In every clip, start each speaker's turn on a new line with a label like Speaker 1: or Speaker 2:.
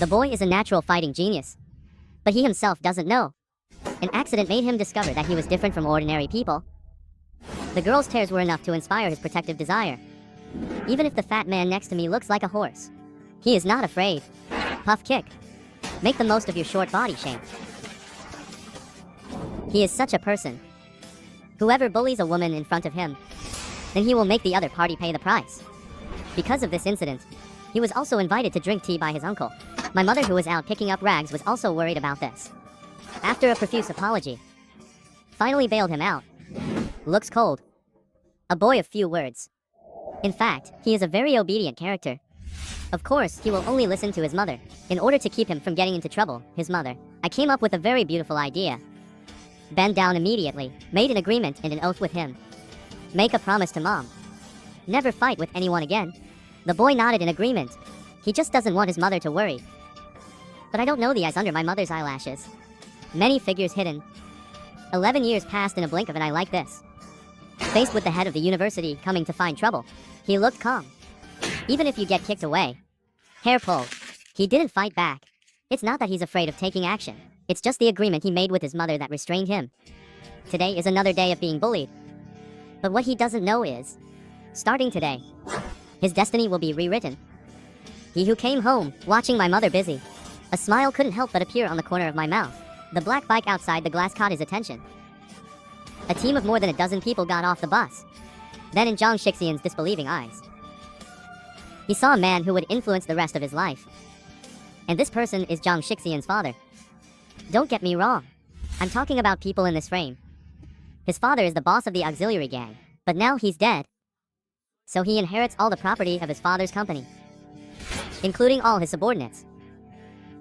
Speaker 1: The boy is a natural fighting genius, but he himself doesn't know. An accident made him discover that he was different from ordinary people. The girl's tears were enough to inspire his protective desire. Even if the fat man next to me looks like a horse, he is not afraid. Puff kick. Make the most of your short body shape. He is such a person. Whoever bullies a woman in front of him, then he will make the other party pay the price. Because of this incident, he was also invited to drink tea by his uncle. My mother, who was out picking up rags, was also worried about this. After a profuse apology, finally bailed him out. Looks cold. A boy of few words. In fact, he is a very obedient character. Of course, he will only listen to his mother. In order to keep him from getting into trouble, his mother, I came up with a very beautiful idea. Bend down immediately, made an agreement and an oath with him. Make a promise to mom. Never fight with anyone again. The boy nodded in agreement. He just doesn't want his mother to worry. But I don't know the eyes under my mother's eyelashes. Many figures hidden. 11 years passed in a blink of an eye like this. Faced with the head of the university coming to find trouble, he looked calm. Even if you get kicked away, hair pulled, he didn't fight back. It's not that he's afraid of taking action. It's just the agreement he made with his mother that restrained him. Today is another day of being bullied. But what he doesn't know is, starting today, his destiny will be rewritten. He who came home, watching my mother busy. A smile couldn't help but appear on the corner of my mouth. The black bike outside the glass caught his attention. A team of more than a dozen people got off the bus. Then in Zhang Shixian's disbelieving eyes, he saw a man who would influence the rest of his life. And this person is Zhang Shixian's father. Don't get me wrong. I'm talking about people in this frame. His father is the boss of the auxiliary gang, but now he's dead. So he inherits all the property of his father's company, including all his subordinates.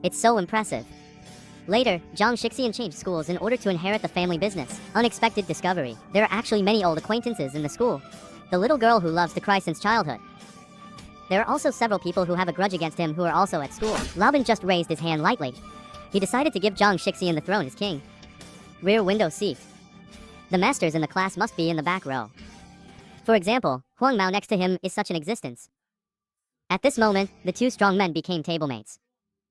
Speaker 1: It's so impressive. Later, Zhang Shixian changed schools in order to inherit the family business. Unexpected discovery. There are actually many old acquaintances in the school. The little girl who loves to cry since childhood. There are also several people who have a grudge against him who are also at school. Laban just raised his hand lightly. He decided to give Zhang Shixian the throne as king. Rear window seat. The masters in the class must be in the back row. For example, Huang Mao next to him is such an existence. At this moment, the two strong men became tablemates.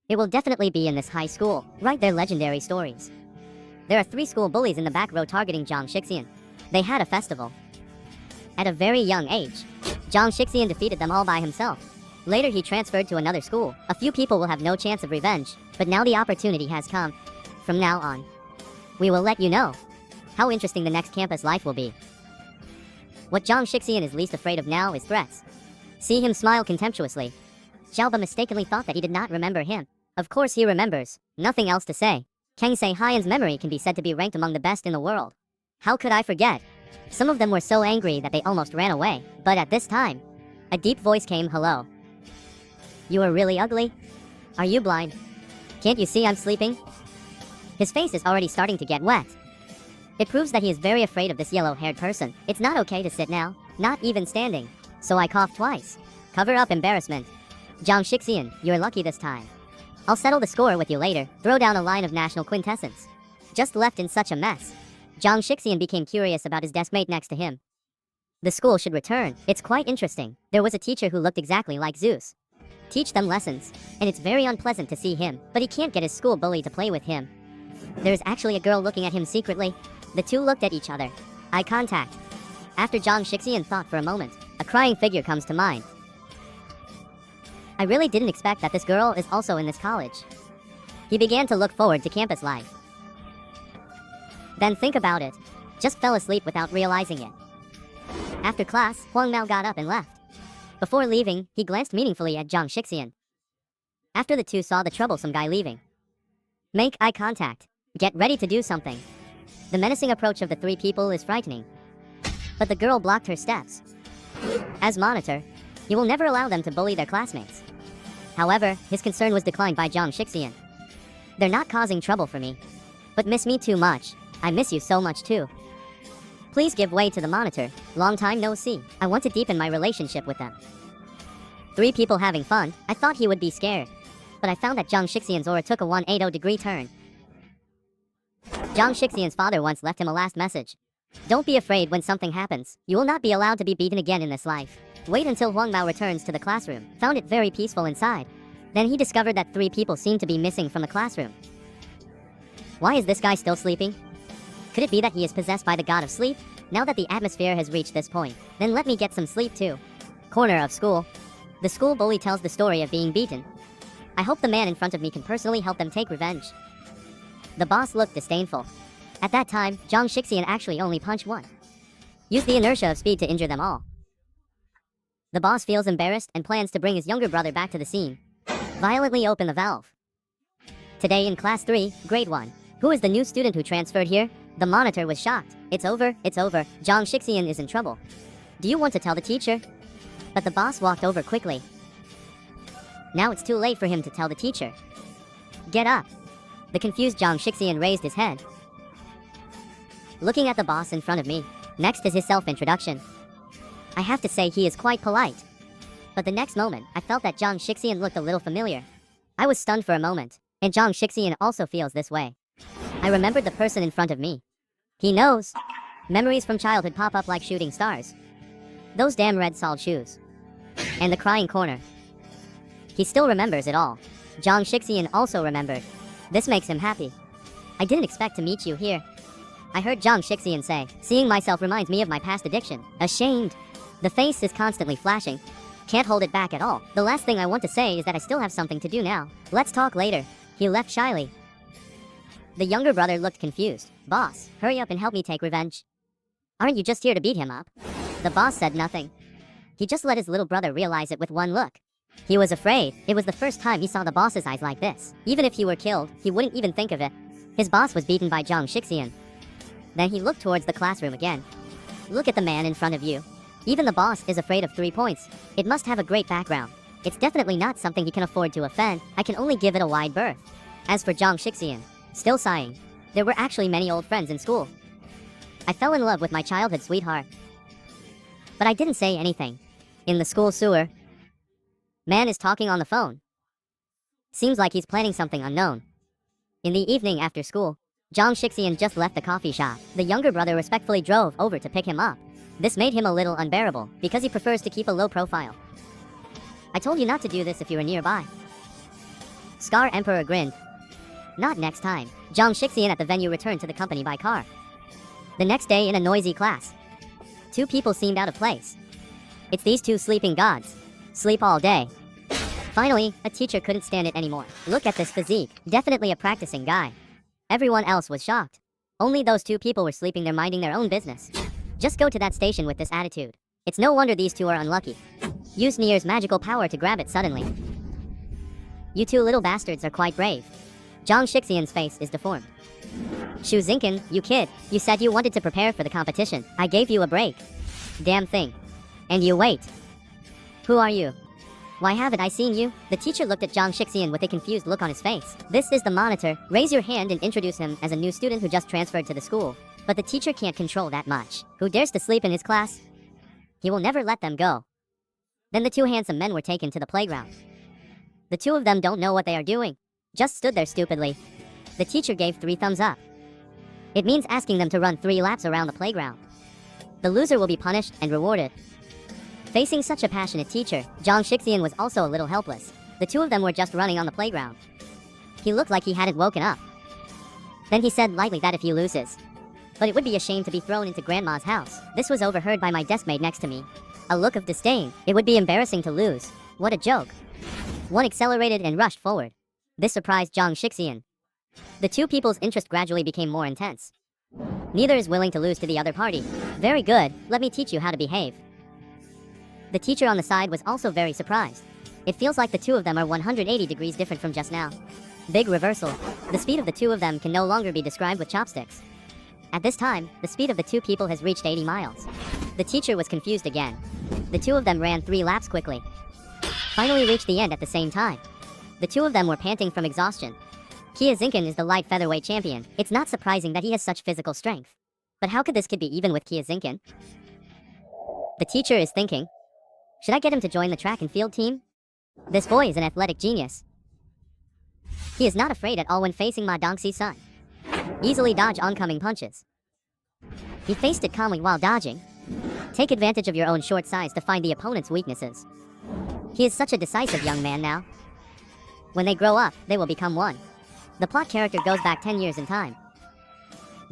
Speaker 1: It will definitely be in this high school. Write their legendary stories. There are 3 school bullies in the back row targeting Zhang Shixian. They had a festival. At a very young age, Zhang Shixian defeated them all by himself. Later he transferred to another school. A few people will have no chance of revenge, but now the opportunity has come. From now on, we will let you know how interesting the next campus life will be. What Zhang Shixian is least afraid of now is threats. See him smile contemptuously. Xiaoba mistakenly thought that he did not remember him. Of course he remembers. Nothing else to say. Kang Se Haiyan's memory can be said to be ranked among the best in the world. How could I forget? Some of them were so angry that they almost ran away. But at this time, a deep voice came, "Hello. You are really ugly? Are you blind? Can't you see I'm sleeping?" His face is already starting to get wet. It proves that he is very afraid of this yellow-haired person. It's not okay to sit now, not even standing. So I coughed twice. Cover up embarrassment. Zhang Shixian, you're lucky this time. I'll settle the score with you later. Throw down a line of national quintessence. Just left in such a mess. Zhang Shixian became curious about his deskmate next to him. The school should return. It's quite interesting. There was a teacher who looked exactly like Zeus. Teach them lessons. And it's very unpleasant to see him, but he can't get his school bully to play with him. There's actually a girl looking at him secretly. The two looked at each other. Eye contact. After Zhang Shixian thought for a moment, a crying figure comes to mind. I really didn't expect that this girl is also in this college. He began to look forward to campus life. Then think about it. Just fell asleep without realizing it. After class, Huang Mao got up and left. Before leaving, he glanced meaningfully at Zhang Shixian. After the two saw the troublesome guy leaving, make eye contact. Get ready to do something. The menacing approach of the 3 people is frightening. But the girl blocked her steps. As monitor, you will never allow them to bully their classmates. However, his concern was declined by Zhang Shixian. They're not causing trouble for me, but miss me too much. I miss you so much too. Please give way to the monitor. Long time no see. I want to deepen my relationship with them. 3 people having fun. I thought he would be scared, but I found that Zhang Shixian's aura took a 180-degree turn. Zhang Shixian's father once left him a last message. Don't be afraid when something happens. You will not be allowed to be beaten again in this life. Wait until Huang Mao returns to the classroom. Found it very peaceful inside. Then he discovered that 3 people seemed to be missing from the classroom. Why is this guy still sleeping? Could it be that he is possessed by the god of sleep? Now that the atmosphere has reached this point, then let me get some sleep too. Corner of school. The school bully tells the story of being beaten. I hope the man in front of me can personally help them take revenge. The boss looked disdainful. At that time, Zhang Shixian actually only punched one. Used the inertia of speed to injure them all. The boss feels embarrassed and plans to bring his younger brother back to the scene. Violently open the valve. Today in class 3, grade 1. Who is the new student who transferred here? The monitor was shocked. It's over, it's over. Zhang Shixian is in trouble. Do you want to tell the teacher? But the boss walked over quickly. Now it's too late for him to tell the teacher. Get up. The confused Zhang Shixian raised his head. Looking at the boss in front of me. Next is his self-introduction. I have to say he is quite polite. But the next moment, I felt that Zhang Shixian looked a little familiar. I was stunned for a moment, and Zhang Shixian also feels this way. I remembered the person in front of me. He knows. Memories from childhood pop up like shooting stars. Those damn red-soled shoes. And the crying corner. He still remembers it all. Zhang Shixian also remembered. This makes him happy. I didn't expect to meet you here. I heard Zhang Shixian say, seeing myself reminds me of my past addiction. Ashamed. The face is constantly flashing. Can't hold it back at all. The last thing I want to say is that I still have something to do now. Let's talk later. He left shyly. The younger brother looked confused. Boss, hurry up and help me take revenge. Aren't you just here to beat him up? The boss said nothing. He just let his little brother realize it with one look. He was afraid. It was the first time he saw the boss's eyes like this. Even if he were killed, he wouldn't even think of it. His boss was beaten by Zhang Shixian. Then he looked towards the classroom again. Look at the man in front of you. Even the boss is afraid of 3 points. It must have a great background. It's definitely not something he can afford to offend. I can only give it a wide berth. As for Zhang Shixian, still sighing. There were actually many old friends in school. I fell in love with my childhood sweetheart. But I didn't say anything. In the school sewer, man is talking on the phone. Seems like he's planning something unknown. In the evening after school, Zhang Shixian just left the coffee shop. The younger brother respectfully drove over to pick him up. This made him a little unbearable, because he prefers to keep a low profile. I told you not to do this if you were nearby. Scar Emperor grinned. Not next time. Zhang Shixian at the venue returned to the company by car. The next day in a noisy class, 2 people seemed out of place. It's these 2 sleeping gods. Sleep all day. Finally, a teacher couldn't stand it anymore. Look at this physique. Definitely a practicing guy. Everyone else was shocked. Only those 2 people were sleeping there minding their own business. Just go to that station with this attitude. It's no wonder these 2 are unlucky. Use Nier's magical power to grab it suddenly. You 2 little bastards are quite brave. Zhang Shixian's face is deformed. Shu Zinken, you kid, you said you wanted to prepare for the competition. I gave you a break. Damn thing. And you wait. Who are you? Why haven't I seen you? The teacher looked at Zhang Shixian with a confused look on his face. This is the monitor. Raise your hand and introduce him as a new student who just transferred to the school. But the teacher can't control that much. Who dares to sleep in his class? He will never let them go. Then the 2 handsome men were taken to the playground. The 2 of them don't know what they are doing. Just stood there stupidly. The teacher gave 3 thumbs up. It means asking them to run 3 laps around the playground. The loser will be punished and rewarded. Facing such a passionate teacher, Zhang Shixian was also a little helpless. The 2 of them were just running on the playground. He looked like he hadn't woken up. Then he said lightly that if he loses, but it would be a shame to be thrown into grandma's house. This was overheard by my deskmate next to me. A look of disdain. It would be embarrassing to lose. What a joke. One accelerated and rushed forward. This surprised Zhang Shixian. The 2 people's interest gradually became more intense. Neither is willing to lose to the other party. Very good, let me teach you how to behave. The teacher on the side was also very surprised. It feels like the 2 of them are 180 degrees different from just now. Big reversal. The speed of the 2 of them can no longer be described with chopsticks. At this time, the speed of the 2 people has reached 80 miles. The teacher was confused again. The 2 of them ran 3 laps quickly. Finally reached the end at the same time. The 2 of them were panting from exhaustion. Kia Zinken is the light featherweight champion. It's not surprising that he has such physical strength. But how could this kid be even with Kia Zinken? The teacher is thinking, should I get him to join the track and field team? This boy is an athletic genius. He is not afraid at all when facing Ma Dongxi's son. Easily dodge oncoming punches. He faced it calmly while dodging. Take advantage of your own short size to find the opponent's weaknesses. He is such a decisive young man now. When they grow up, they will become one. The plot character goes back 10 years in time.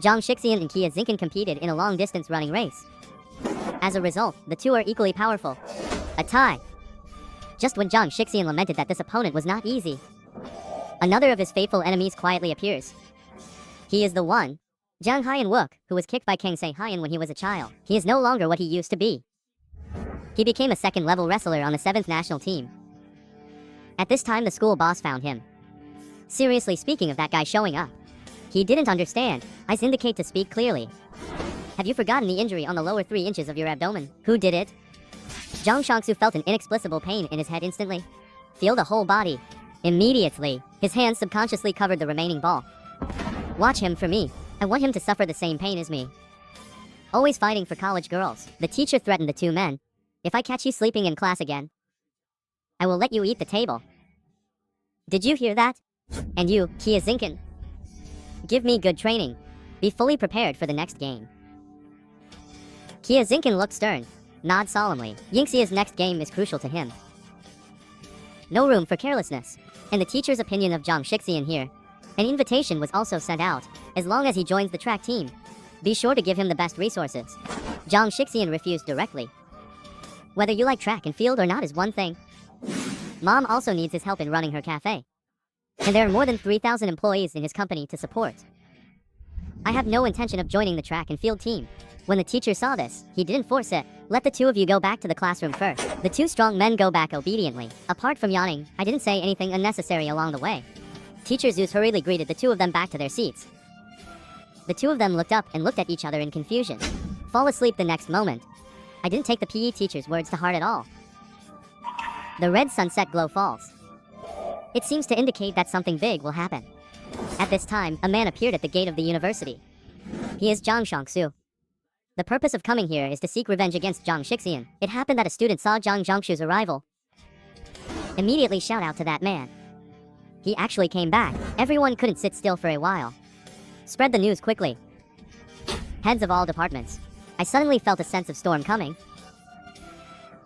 Speaker 1: Zhang Shixian and Kia Zinken competed in a long-distance running race. As a result, the two are equally powerful. A tie. Just when Zhang Shixian lamented that this opponent was not easy, another of his faithful enemies quietly appears. He is the one, Zhang Haiyan-wook, who was kicked by King Se Haiyan when he was a child. He is no longer what he used to be. He became a second-level wrestler on the 7th national team. At this time, the school boss found him. Seriously speaking of that guy showing up, he didn't understand. Eyes indicate to speak clearly. Have you forgotten the injury on the lower 3 inches of your abdomen? Who did it? Zhang Shangsu felt an inexplicable pain in his head instantly. Feel the whole body. Immediately, his hands subconsciously covered the remaining ball. Watch him for me. I want him to suffer the same pain as me. Always fighting for college girls, the teacher threatened the two men. If I catch you sleeping in class again, I will let you eat the table. Did you hear that? And you, Kia Zinken, give me good training. Be fully prepared for the next game. Kia Zinken looked stern, nod solemnly. Yingxia's next game is crucial to him. No room for carelessness. In the teacher's opinion of Zhang Shixian here, an invitation was also sent out. As long as he joins the track team, be sure to give him the best resources. Zhang Shixian refused directly. Whether you like track and field or not is one thing. Mom also needs his help in running her cafe. And there are more than 3,000 employees in his company to support. I have no intention of joining the track and field team. When the teacher saw this, he didn't force it. Let the two of you go back to the classroom first. The two strong men go back obediently. Apart from yawning, I didn't say anything unnecessary along the way. Teacher Zeus hurriedly greeted the two of them back to their seats. The two of them looked up and looked at each other in confusion. Fall asleep the next moment. I didn't take the PE teacher's words to heart at all. The red sunset glow falls. It seems to indicate that something big will happen. At this time, a man appeared at the gate of the university. He is Zhang Shangsu. The purpose of coming here is to seek revenge against Zhang Shixian. It happened that a student saw Zhang Zhangshu's arrival. Immediately shout out to that man. He actually came back. Everyone couldn't sit still for a while. Spread the news quickly. Heads of all departments. I suddenly felt a sense of storm coming.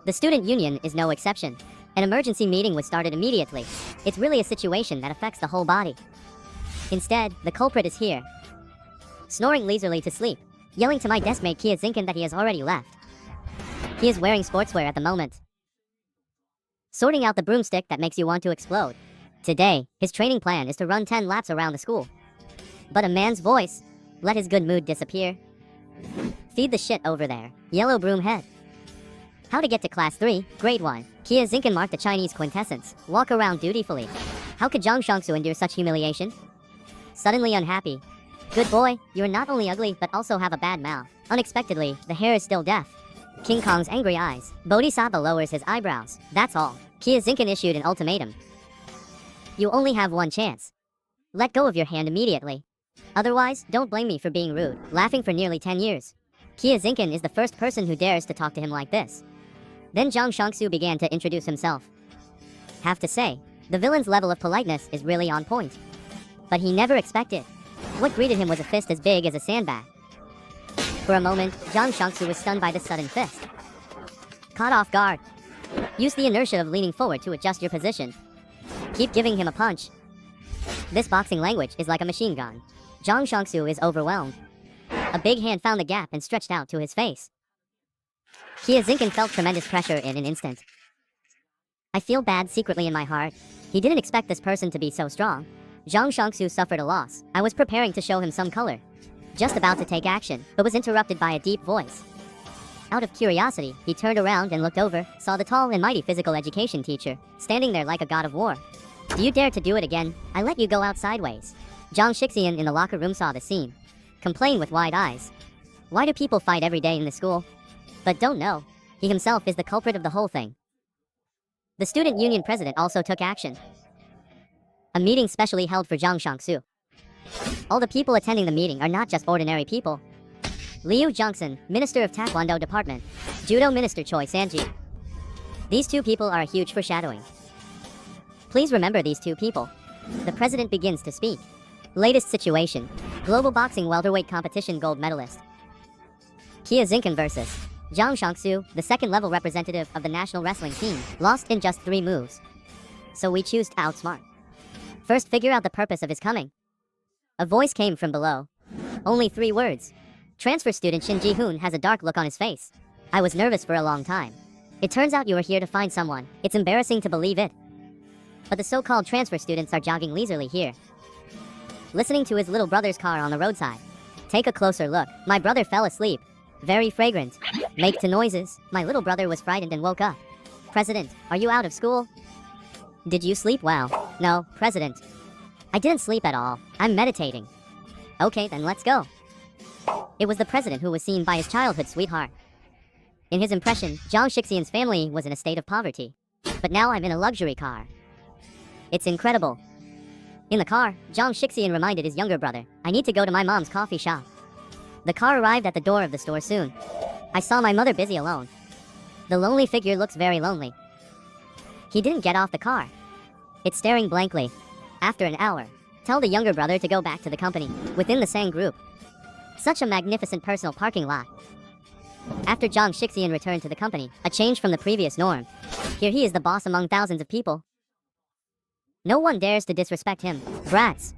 Speaker 1: The student union is no exception. An emergency meeting was started immediately. It's really a situation that affects the whole body. Instead, the culprit is here. Snoring leisurely to sleep, yelling to my deskmate Kia Zinken that he has already left. He is wearing sportswear at the moment. Sorting out the broomstick that makes you want to explode. Today, his training plan is to run 10 laps around the school. But a man's voice, let his good mood disappear. Feed the shit over there, yellow broom head. How to get to class 3, grade 1. Kia Zinken marked the Chinese quintessence, walk around dutifully. How could Zhang Shangsu endure such humiliation? Suddenly unhappy. Good boy, you're not only ugly but also have a bad mouth. Unexpectedly, the hair is still deaf. King Kong's angry eyes. Bodhisattva lowers his eyebrows. That's all. Kia Zinken issued an ultimatum. You only have one chance. Let go of your hand immediately. Otherwise, don't blame me for being rude. Laughing for nearly 10 years. Kia Zinken is the first person who dares to talk to him like this. Then Zhang Shangsu began to introduce himself. Have to say, the villain's level of politeness is really on point. But he never expected. What greeted him was a fist as big as a sandbag. For a moment, Zhang Shangsu was stunned by the sudden fist. Caught off guard. Use the inertia of leaning forward to adjust your position. Keep giving him a punch. This boxing language is like a machine gun. Zhang Shangsu is overwhelmed. A big hand found the gap and stretched out to his face. Kia Zinken felt tremendous pressure in an instant. I feel bad secretly in my heart. He didn't expect this person to be so strong. Zhang Shangsu suffered a loss. I was preparing to show him some color. Just about to take action, but was interrupted by a deep voice. Out of curiosity, he turned around and looked over, saw the tall and mighty physical education teacher, standing there like a god of war. Do you dare to do it again? I let you go out sideways. Zhang Shixian in the locker room saw the scene. Complained with wide eyes. Why do people fight every day in the school? But don't know. He himself is the culprit of the whole thing. The student union president also took action. A meeting specially held for Zhang Shangsu. All the people attending the meeting are not just ordinary people. Liu Zhangsun, Minister of Taekwondo Department. Judo Minister Choi Sanji. These two people are a huge foreshadowing. Please remember these two people. The president begins to speak. Latest situation. Global boxing welterweight competition gold medalist. Kia Zinken versus Zhang Shangsu, the second-level representative of the national wrestling team, lost in just 3 moves. So we choose to outsmart. First, figure out the purpose of his coming. A voice came from below. Only 3 words. Transfer student Shin Ji-hoon has a dark look on his face. I was nervous for a long time. It turns out you are here to find someone. It's embarrassing to believe it. But the so-called transfer students are jogging leisurely here, listening to his little brother's car on the roadside. Take a closer look. My brother fell asleep. Very fragrant. Make the noises. My little brother was frightened and woke up. President, are you out of school? Did you sleep well? No, President. I didn't sleep at all. I'm meditating. Okay, then let's go. It was the president who was seen by his childhood sweetheart. In his impression, Jang Shixian's family was in a state of poverty. But now I'm in a luxury car. It's incredible. In the car, Jang Shixian reminded his younger brother, I need to go to my mom's coffee shop. The car arrived at the door of the store soon. I saw my mother busy alone. The lonely figure looks very lonely. He didn't get off the car. It's staring blankly. After an hour, tell the younger brother to go back to the company, within the Sang group. Such a magnificent personal parking lot. After Jang Shixian returned to the company, a change from the previous norm. Here he is the boss among thousands of people. No one dares to disrespect him. Brats.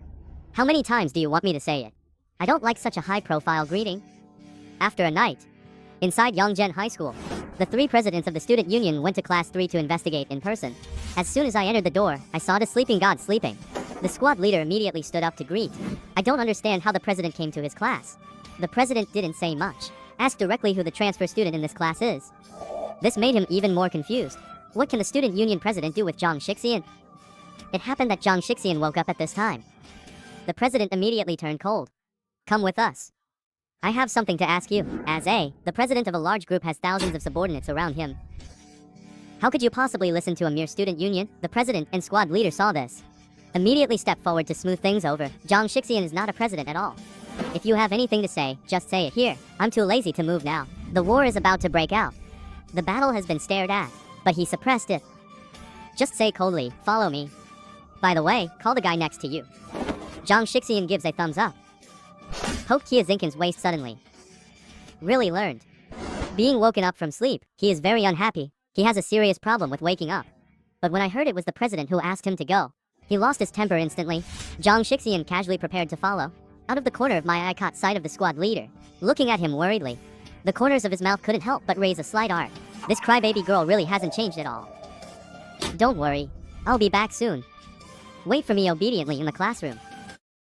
Speaker 1: How many times do you want me to say it? I don't like such a high-profile greeting. After a night, inside Yongjen High School, the 3 presidents of the student union went to class 3 to investigate in person. As soon as I entered the door, I saw the sleeping god sleeping. The squad leader immediately stood up to greet. I don't understand how the president came to his class. The president didn't say much. Asked directly who the transfer student in this class is. This made him even more confused. What can the student union president do with Jang Shixian? It happened that Jang Shixian woke up at this time. The president immediately turned cold. Come with us. I have something to ask you. The president of a large group has thousands of subordinates around him. How could you possibly listen to a mere student union? The president and squad leader saw this. Immediately stepped forward to smooth things over. Jang Shixian is not a president at all. If you have anything to say, just say it here. I'm too lazy to move now. The war is about to break out. The battle has been stared at, but he suppressed it. Just say coldly, follow me. By the way, call the guy next to you. Jang Shixian gives a thumbs up. Poked Kia Zinkin's waist suddenly. Really learned. Being woken up from sleep, he is very unhappy. He has a serious problem with waking up. But when I heard it was the president who asked him to go, he lost his temper instantly. Jang Shixian casually prepared to follow. Out of the corner of my eye caught sight of the squad leader, looking at him worriedly. The corners of his mouth couldn't help but raise a slight arc. This crybaby girl really hasn't changed at all. Don't worry. I'll be back soon. Wait for me obediently in the classroom.